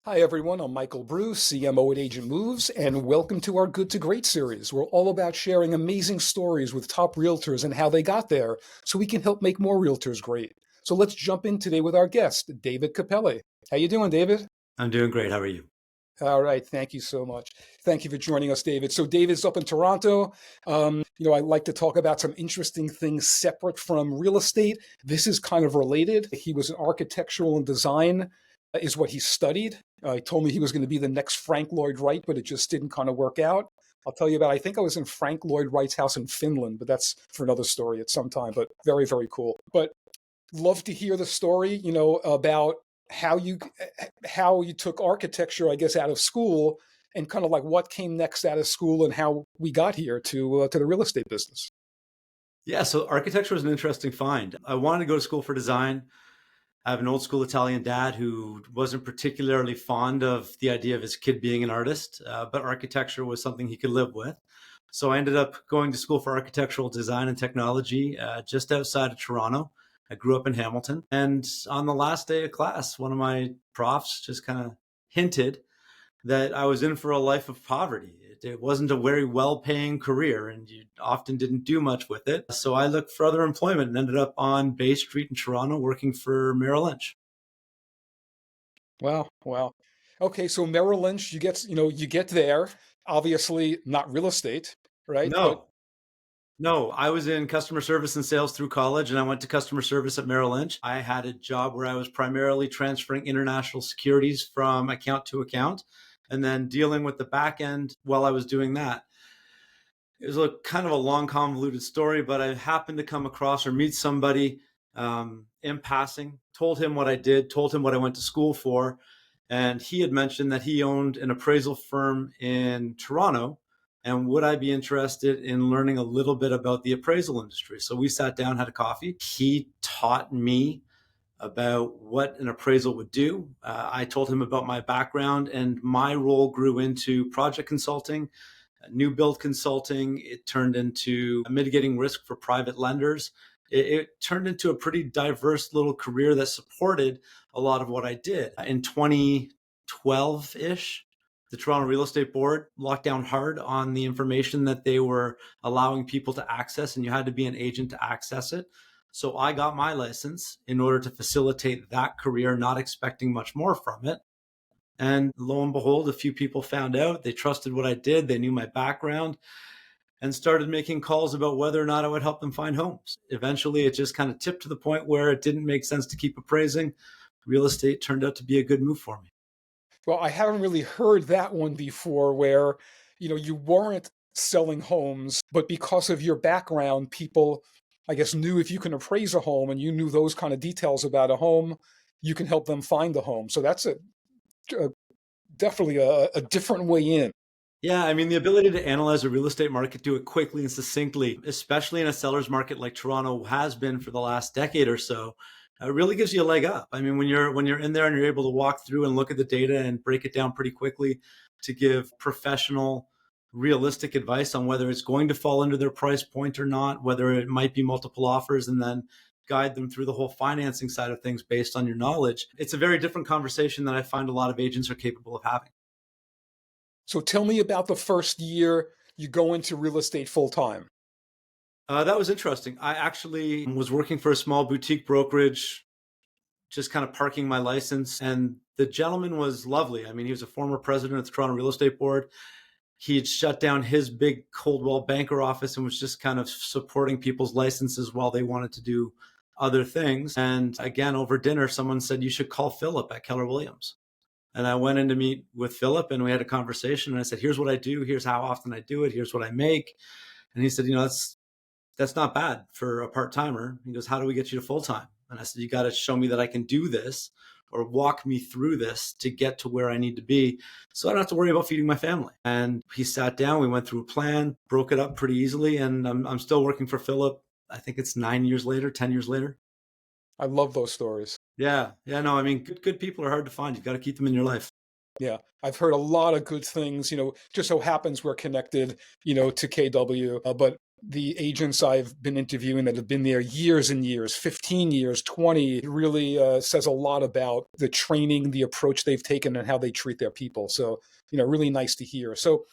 Hi, everyone. I'm Michael Bruce, CMO at Agent Moves, and welcome to our Good to Great series. We're all about sharing amazing stories with top realtors and how they got there so we can help make more realtors great. So let's jump in today with our guest, David Cappelli. How you doing, David? I'm doing great. How are you? All right. Thank you so much. Thank you for joining us, David. So David's up in Toronto. I like to talk about some interesting things separate from real estate. This is kind of related. He was an architectural and design is what he studied. He told me he was going to be the next Frank Lloyd Wright, but it just didn't kind of work out. I'll tell you about, I think I was in Frank Lloyd Wright's house in Finland, but that's for another story at some time, but very, very cool. But love to hear the story, about how you how you took architecture, I guess, out of school and kind of like what came next out of school and how we got here to the real estate business. Yeah, so architecture was an interesting find. I wanted to go to school for design. I have an old school Italian dad who wasn't particularly fond of the idea of his kid being an artist, but architecture was something he could live with. So I ended up going to school for architectural design and technology just outside of Toronto. I grew up in Hamilton. And on the last day of class, one of my profs just kind of hinted that I was in for a life of poverty. It wasn't a very well paying career and you often didn't do much with it. So I looked for other employment and ended up on Bay Street in Toronto working for Merrill Lynch. Wow, wow. Okay, so Merrill Lynch, you get there, obviously not real estate, right? But No, no, I was in customer service and sales through college and I went to customer service at Merrill Lynch. I had a job where I was primarily transferring international securities from account to account and then dealing with the back end while I was doing that. It was a kind of a long, convoluted story, but I happened to come across or meet somebody in passing, told him what I did, told him what I went to school for. And he had mentioned that he owned an appraisal firm in Toronto. And would I be interested in learning a little bit about the appraisal industry? So we sat down, had a coffee. He taught me about what an appraisal would do. I told him about my background, and my role grew into project consulting, new build consulting. It turned into mitigating risk for private lenders. It turned into a pretty diverse little career that supported a lot of what I did. In 2012 ish, the Toronto Real Estate Board locked down hard on the information that they were allowing people to access, and you had to be an agent to access it. So I got my license in order to facilitate that career, not expecting much more from it. And lo and behold, a few people found out. They trusted what I did. They knew my background and started making calls about whether or not I would help them find homes. Eventually, it just kind of tipped to the point where it didn't make sense to keep appraising. Real estate turned out to be a good move for me. well, I haven't really heard that one before where, you weren't selling homes, but because of your background, people, I guess, knew if you can appraise a home and you knew those kind of details about a home, you can help them find a home. So that's a definitely a different way in. Yeah, I mean, the ability to analyze a real estate market, do it quickly and succinctly, especially in a seller's market like Toronto has been for the last decade or so, really gives you a leg up. I mean, when you're in there and you're able to walk through and look at the data and break it down pretty quickly to give professional, realistic advice on whether it's going to fall under their price point or not, whether it might be multiple offers, and then guide them through the whole financing side of things based on your knowledge. It's a very different conversation that I find a lot of agents are capable of having. So tell me about the first year you go into real estate full time. That was interesting. I actually was working for a small boutique brokerage, just kind of parking my license. And the gentleman was lovely. I mean, he was a former president of the Toronto Real Estate Board. He had shut down his big Coldwell Banker office and was just kind of supporting people's licenses while they wanted to do other things. And again, over dinner, someone said, "You should call Philip at Keller Williams." And I went in to meet with Philip and we had a conversation. And I said, "Here's what I do. Here's how often I do it. Here's what I make." And he said, that's not bad for a part timer. He goes, "How do we get you to full time?" And I said, "You got to show me that I can do this or walk me through this to get to where I need to be so I don't have to worry about feeding my family." And he sat down, we went through a plan, broke it up pretty easily. And I'm still working for Philip. I think it's 9 years later, 10 years later. I love those stories. Yeah. Yeah. No, I mean, good people are hard to find. You've got to keep them in your life. Yeah, I've heard a lot of good things. Just so happens we're connected, to KW. But the agents I've been interviewing that have been there years and years, 15 years, 20, it really says a lot about the training, the approach they've taken, and how they treat their people. So, really nice to hear. So,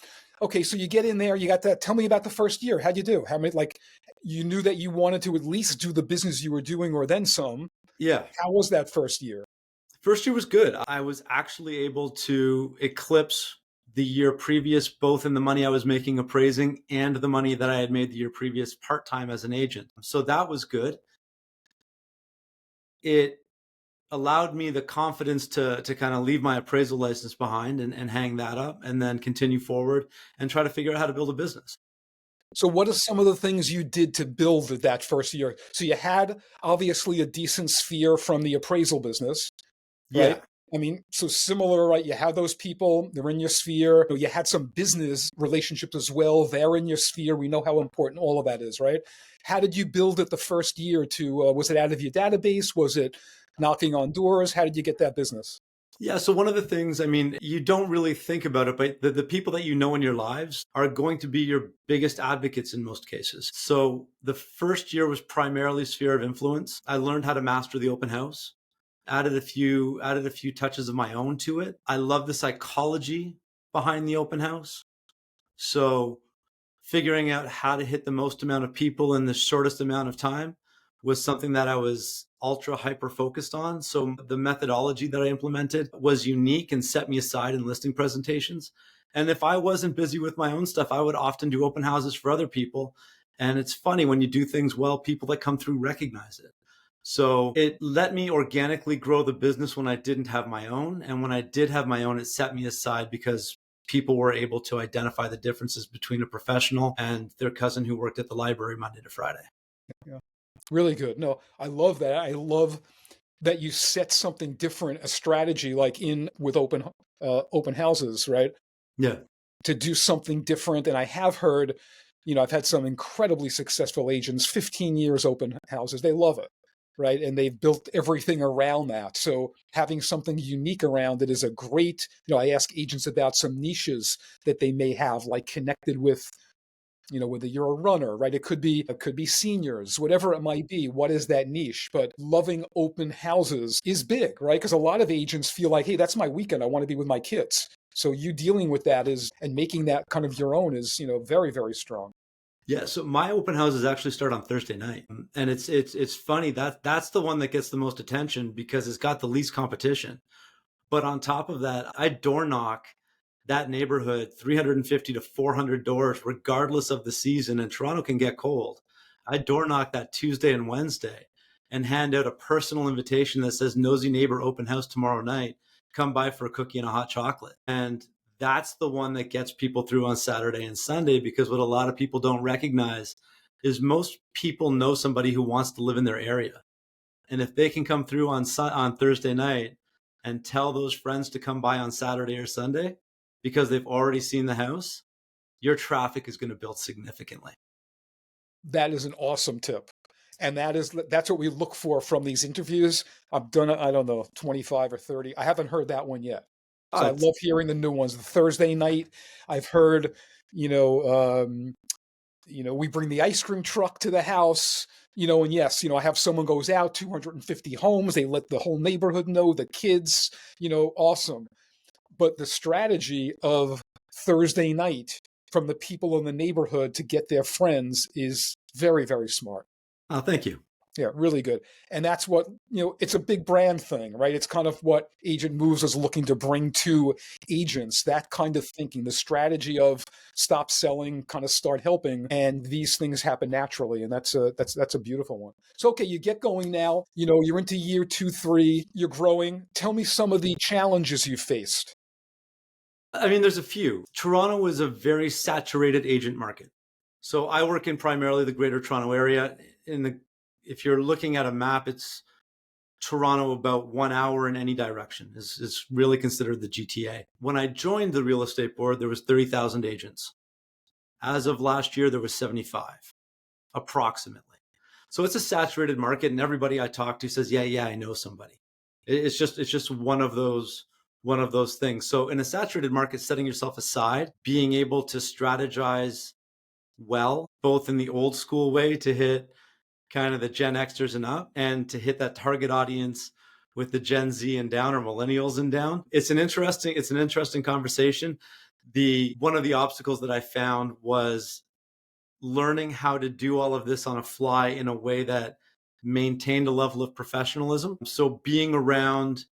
okay, so you get in there, you got that. Tell me about the first year. How'd you do? How many, like, you knew that you wanted to at least do the business you were doing or then some. Yeah. How was that first year? First year was good. I was actually able to eclipse the year previous, both in the money I was making appraising and the money that I had made the year previous part-time as an agent. So that was good. It allowed me the confidence to kind of leave my appraisal license behind and hang that up and then continue forward and try to figure out how to build a business. So what are some of the things you did to build that first year? So you had obviously a decent sphere from the appraisal business, right? Yeah. I mean, so similar, right? You have those people, they're in your sphere. You had some business relationships as well. They're in your sphere. We know how important all of that is, right? How did you build it the first year was it out of your database? Was it knocking on doors? How did you get that business? Yeah. So one of the things, I mean, you don't really think about it, but the people that you know in your lives are going to be your biggest advocates in most cases. So the first year was primarily sphere of influence. I learned how to master the open house, added a few touches of my own to it. I love the psychology behind the open house. So figuring out how to hit the most amount of people in the shortest amount of time was something that I was ultra hyper focused on. So the methodology that I implemented was unique and set me aside in listing presentations. And if I wasn't busy with my own stuff, I would often do open houses for other people. And it's funny when you do things well, people that come through recognize it. So it let me organically grow the business when I didn't have my own. And when I did have my own, it set me aside because people were able to identify the differences between a professional and their cousin who worked at the library Monday to Friday. Yeah, really good. No, I love that. I love that you set something different, a strategy like in with open houses, right? Yeah. To do something different. And I have heard, I've had some incredibly successful agents, 15 years open houses. They love it, right? And they've built everything around that. So having something unique around it is a great, I ask agents about some niches that they may have, like connected with, whether you're a runner, right? It could be seniors, whatever it might be. What is that niche? But loving open houses is big, right? Because a lot of agents feel like, hey, that's my weekend. I want to be with my kids. So you dealing with that and making that kind of your own is, very, very strong. Yeah, so my open houses actually start on Thursday night, and it's funny that that's the one that gets the most attention because it's got the least competition. But on top of that, I door knock that neighborhood 350 to 400 doors, regardless of the season. And Toronto can get cold. I door knock that Tuesday and Wednesday and hand out a personal invitation that says Nosy Neighbor Open House tomorrow night. Come by for a cookie and a hot chocolate. And that's the one that gets people through on Saturday and Sunday because what a lot of people don't recognize is most people know somebody who wants to live in their area. And if they can come through on Thursday night and tell those friends to come by on Saturday or Sunday because they've already seen the house, your traffic is going to build significantly. That is an awesome tip. And that's what we look for from these interviews. I've done, I don't know, 25 or 30. I haven't heard that one yet. So Oh, I love hearing the new ones. The Thursday night, I've heard, you know, um, we bring the ice cream truck to the house, and yes, I have someone goes out 250 homes. They let the whole neighborhood know, the kids, awesome. But the strategy of Thursday night from the people in the neighborhood to get their friends is very, very smart. thank you. Yeah, really good. And that's what, it's a big brand thing, right? It's kind of what Agent Moves is looking to bring to agents, that kind of thinking, the strategy of stop selling, kind of start helping, and these things happen naturally. And that's a beautiful one. So, okay, you get going now, you're into year 2, 3, you're growing. Tell me some of the challenges you faced. I mean, there's a few. Toronto is a very saturated agent market. So I work in primarily the greater Toronto area. If you're looking at a map, it's Toronto about 1 hour in any direction is really considered the GTA. When I joined the real estate board, there was 30,000 agents. As of last year, there was 75, approximately. So it's a saturated market, and everybody I talk to says, "Yeah, I know somebody." It's just one of those things. So in a saturated market, setting yourself aside, being able to strategize well, both in the old school way to hit kind of the Gen Xers and up, and to hit that target audience with the Gen Z and down, or millennials and down. It's an interesting conversation. The one of the obstacles that I found was learning how to do all of this on a fly in a way that maintained a level of professionalism. So being around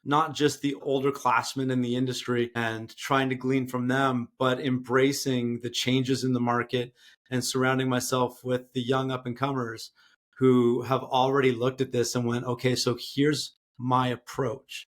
not just the older classmen in the industry and trying to glean from them, but embracing the changes in the market and surrounding myself with the young up and comers who have already looked at this and went, okay, so here's my approach.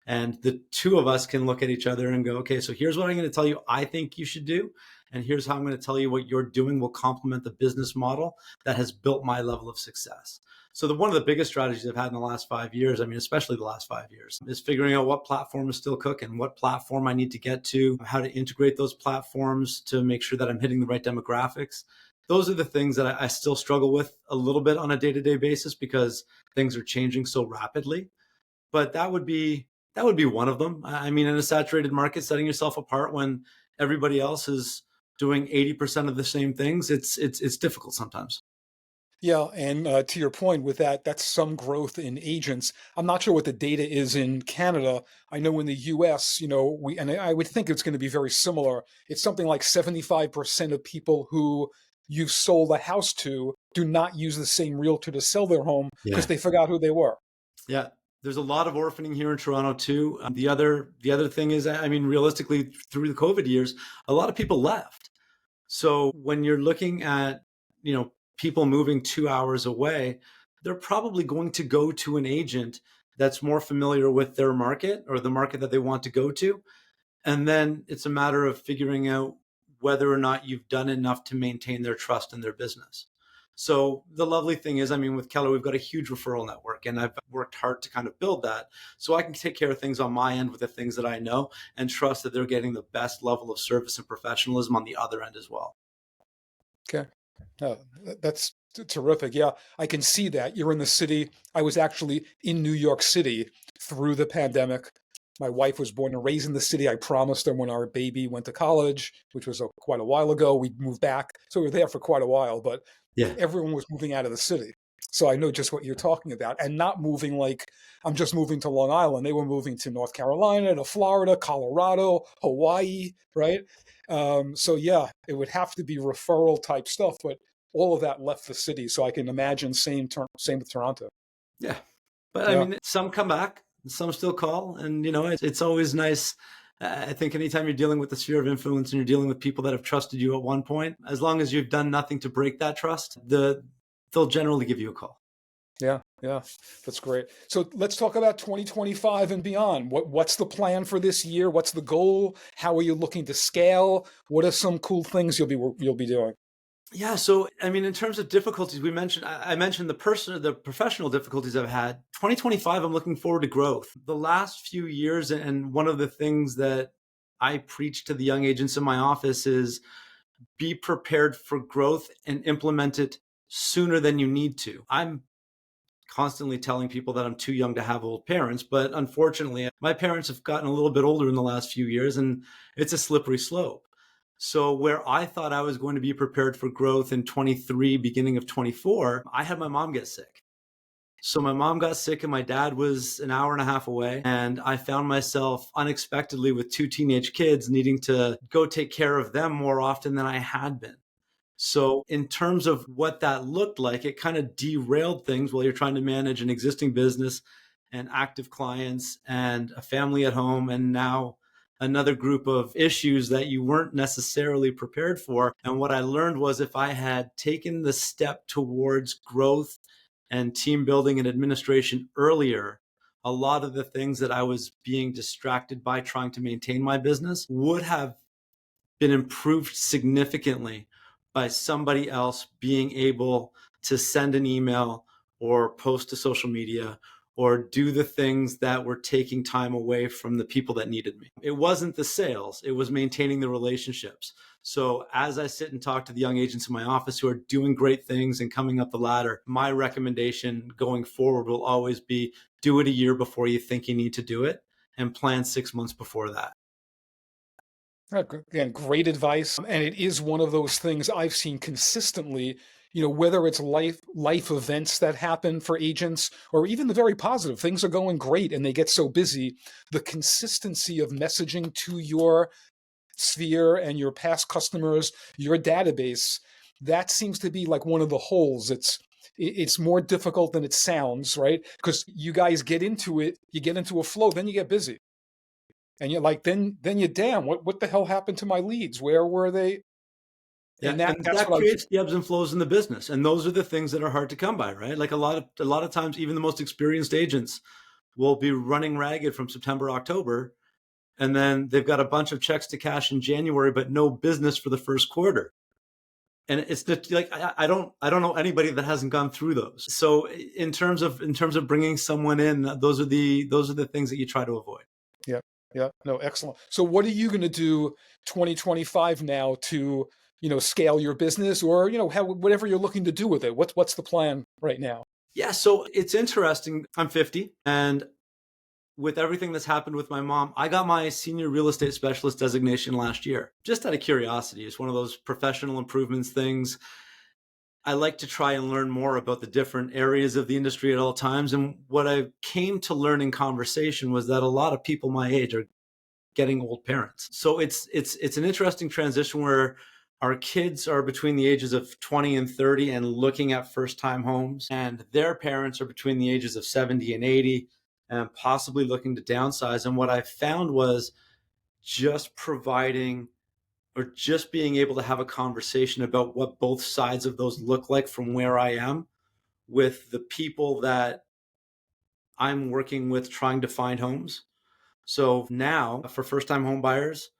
And the two of us can look at each other and go, okay, so here's what I'm going to tell you I think you should do. And here's how I'm going to tell you what you're doing will complement the business model that has built my level of success. So one of the biggest strategies I've had in the last 5 years, I mean, especially the last 5 years, is figuring out what platform is still cooking, what platform I need to get to, how to integrate those platforms to make sure that I'm hitting the right demographics. Those are the things that I still struggle with a little bit on a day-to-day basis because things are changing so rapidly. But that would be one of them. I mean, in a saturated market, setting yourself apart when everybody else is doing 80% of the same things, it's difficult sometimes. Yeah, and to your point with that, that's some growth in agents. I'm not sure what the data is in Canada. I know in the US, and I would think it's going to be very similar. It's something like 75% of people who you've sold a house to do not use the same realtor to sell their home because Yeah. they forgot who they were. Yeah. There's a lot of orphaning here in Toronto too. The other thing is, I mean, realistically, through the COVID years, a lot of people left. So when you're looking at, people moving 2 hours away, they're probably going to go to an agent that's more familiar with their market or the market that they want to go to. And then it's a matter of figuring out whether or not you've done enough to maintain their trust in their business. So the lovely thing is, I mean, with Keller, we've got a huge referral network, and I've worked hard to kind of build that so I can take care of things on my end with the things that I know and trust that they're getting the best level of service and professionalism on the other end as well. Okay. That's terrific. Yeah, I can see that. You're in the city. I was actually in New York City through the pandemic. My wife was born and raised in the city. I promised her when our baby went to college, which was quite a while ago, we'd move back. So we were there for quite a while, but Yeah. everyone was moving out of the city. So I know just what you're talking about, and not moving like I'm just moving to Long Island. They were moving to North Carolina, to Florida, Colorado, Hawaii, right? So yeah, it would have to be referral type stuff, but all of that left the city. So I can imagine same with Toronto. Yeah. But I Yeah. mean, some come back, some still call. And, it's always nice. I think anytime you're dealing with the sphere of influence and you're dealing with people that have trusted you at one point, as long as you've done nothing to break that trust, they'll generally give you a call. Yeah, yeah, that's great. So let's talk about 2025 and beyond. What's the plan for this year? What's the goal? How are you looking to scale? What are some cool things you'll be doing? Yeah. So, I mean, in terms of difficulties, I mentioned the professional difficulties I've had. 2025, I'm looking forward to growth. The last few years, and one of the things that I preach to the young agents in my office is be prepared for growth and implement it sooner than you need to. I'm constantly telling people that I'm too young to have old parents, but unfortunately, my parents have gotten a little bit older in the last few years, and it's a slippery slope. So, where I thought I was going to be prepared for growth in 23, beginning of 24, I had my mom get sick. So, my mom got sick, and my dad was an hour and a half away. And I found myself unexpectedly with two teenage kids needing to go take care of them more often than I had been. So, in terms of what that looked like, it kind of derailed things while you're trying to manage an existing business and active clients and a family at home, and now another group of issues that you weren't necessarily prepared for. And what I learned was if I had taken the step towards growth and team building and administration earlier, a lot of the things that I was being distracted by trying to maintain my business would have been improved significantly by somebody else being able to send an email or post to social media or do the things that were taking time away from the people that needed me. It wasn't the sales, it was maintaining the relationships. So as I sit and talk to the young agents in my office who are doing great things and coming up the ladder, my recommendation going forward will always be do it a year before you think you need to do it and plan 6 months before that. Again, great advice. And it is one of those things I've seen consistently, whether it's life events that happen for agents or even the very positive, things are going great and they get so busy. The consistency of messaging to your sphere and your past customers, your database, that seems to be like one of the holes. It's more difficult than it sounds, right? Because you guys get into it, you get into a flow, then you get busy. And you're like, then you're damn, what the hell happened to my leads? Where were they? Yeah, And and that's that what I creates the ebbs and flows in the business, and those are the things that are hard to come by, right? Like a lot of times, even the most experienced agents will be running ragged from September, October, and then they've got a bunch of checks to cash in January, but no business for the first quarter. And it's like I don't know anybody that hasn't gone through those. So in terms of bringing someone in, those are the things that you try to avoid. Yeah, yeah, no, excellent. So what are you going to do 2025 now to, scale your business or, whatever you're looking to do with it? What's the plan right now? Yeah, so it's interesting. I'm 50, and with everything that's happened with my mom, I got my senior real estate specialist designation last year. Just out of curiosity, it's one of those professional improvements things. I like to try and learn more about the different areas of the industry at all times. And what I came to learn in conversation was that a lot of people my age are getting old parents. So it's an interesting transition where our kids are between the ages of 20 and 30 and looking at first time homes, and their parents are between the ages of 70 and 80 and possibly looking to downsize. And what I found was just providing or just being able to have a conversation about what both sides of those look like from where I am with the people that I'm working with trying to find homes. So now for first time home buyers,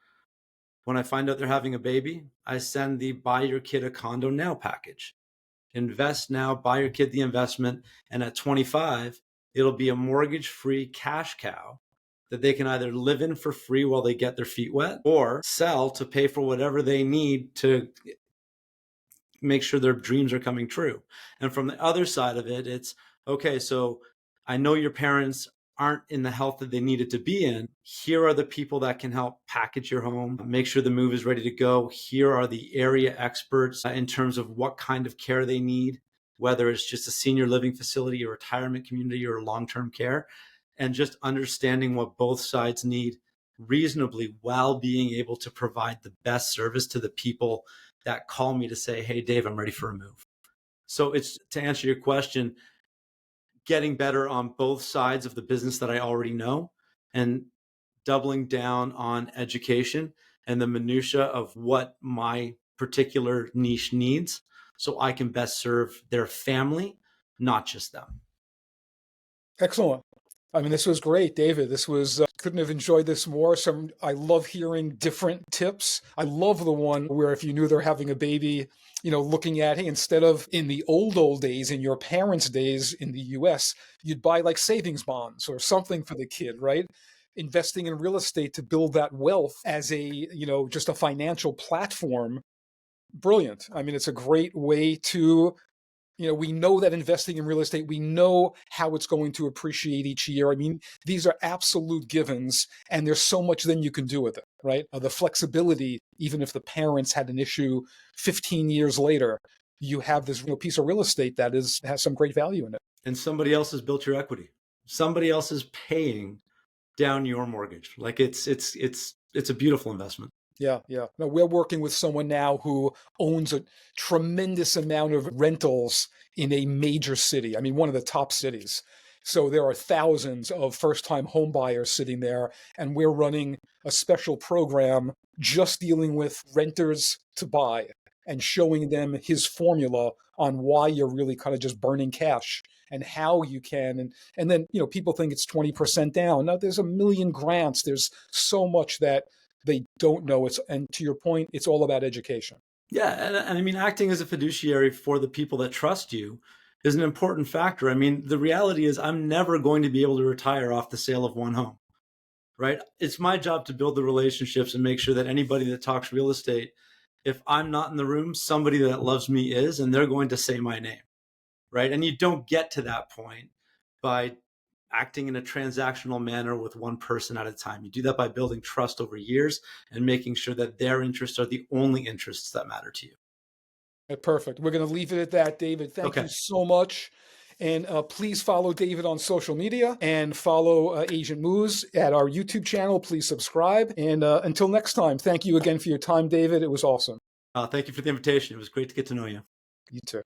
when I find out they're having a baby, I send the buy your kid a condo now package. Invest now, buy your kid the investment. And at 25, it'll be a mortgage free cash cow that they can either live in for free while they get their feet wet or sell to pay for whatever they need to make sure their dreams are coming true. And from the other side of it, it's okay, so I know your parents aren't in the health that they needed to be in. Here are the people that can help package your home, make sure the move is ready to go. Here are the area experts in terms of what kind of care they need, whether it's just a senior living facility, a retirement community, or long-term care, and just understanding what both sides need reasonably while being able to provide the best service to the people that call me to say, hey, Dave, I'm ready for a move. So it's to answer your question, getting better on both sides of the business that I already know and doubling down on education and the minutia of what my particular niche needs so I can best serve their family, not just them. Excellent. I mean, this was great, David. This was, couldn't have enjoyed this more. I love hearing different tips. I love the one where if you knew they're having a baby, looking at, hey, instead of in the old days, in your parents' days in the US, you'd buy like savings bonds or something for the kid, right? Investing in real estate to build that wealth as just a financial platform. Brilliant. I mean, it's a great way to we know that investing in real estate, we know how it's going to appreciate each year. I mean, these are absolute givens, and there's so much then you can do with it, right? The flexibility, even if the parents had an issue 15 years later, you have this piece of real estate that has some great value in it. And somebody else has built your equity. Somebody else is paying down your mortgage. Like it's a beautiful investment. Yeah, yeah. No, we're working with someone now who owns a tremendous amount of rentals in a major city. I mean, one of the top cities. So there are thousands of first-time home buyers sitting there, and we're running a special program just dealing with renters to buy and showing them his formula on why you're really kind of just burning cash and how you can. And then, people think it's 20% down. No, there's a million grants. There's so much that they don't know. And to your point, it's all about education. Yeah, and I mean, acting as a fiduciary for the people that trust you is an important factor. I mean, the reality is I'm never going to be able to retire off the sale of one home, right? It's my job to build the relationships and make sure that anybody that talks real estate, if I'm not in the room, somebody that loves me is, and they're going to say my name, right? And you don't get to that point by acting in a transactional manner with one person at a time. You do that by building trust over years and making sure that their interests are the only interests that matter to you. Perfect. We're going to leave it at that, David. Thank you Okay. so much. And please follow David on social media and follow Agent Moves at our YouTube channel. Please subscribe. And until next time, thank you again for your time, David. It was awesome. Thank you for the invitation. It was great to get to know you. You too.